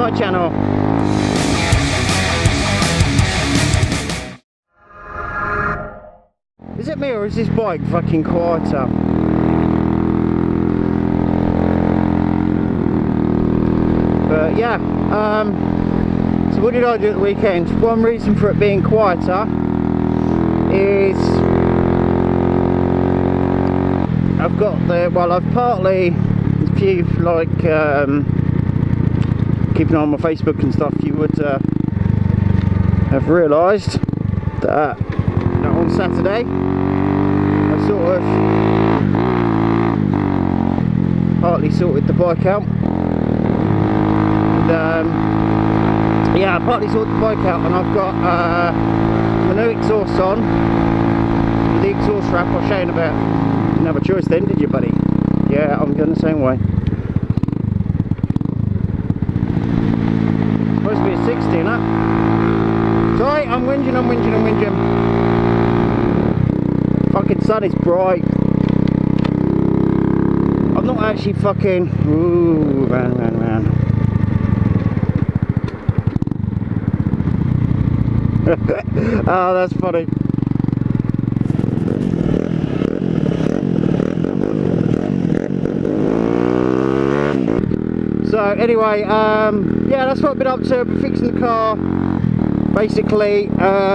my channel. Is it me or is this bike fucking quieter? But yeah, so what did I do at the weekend? One reason for it being quieter is I've got the, well, I've partly, if you like keep an eye on my Facebook and stuff, you would have realised that on Saturday I sort of partly sorted the bike out, and yeah, I partly sorted the bike out, and I've got the new exhaust on, the exhaust wrap I was showing about. Didn't have a choice then, did you, buddy? Yeah, I'm going the same way. Supposed to be a 60, isn't it? Sorry, I'm whinging. Fucking sun is bright. I'm not actually fucking... Ooh, man. Oh, that's funny. So anyway, yeah, that's what I've been up to. I've been fixing the car, basically.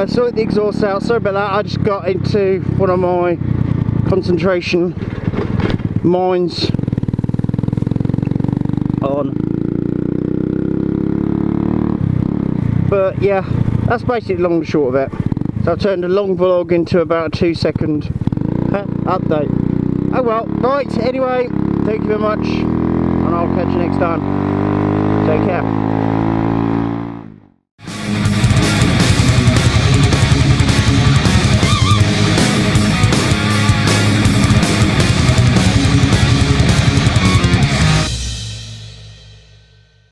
Sorted the exhaust out. Sorry about that, I just got into one of my concentration mines on. But yeah, that's basically the long and short of it. So I've turned a long vlog into about a 2-second update. Oh well, right, anyway, thank you very much, and I'll catch you next time.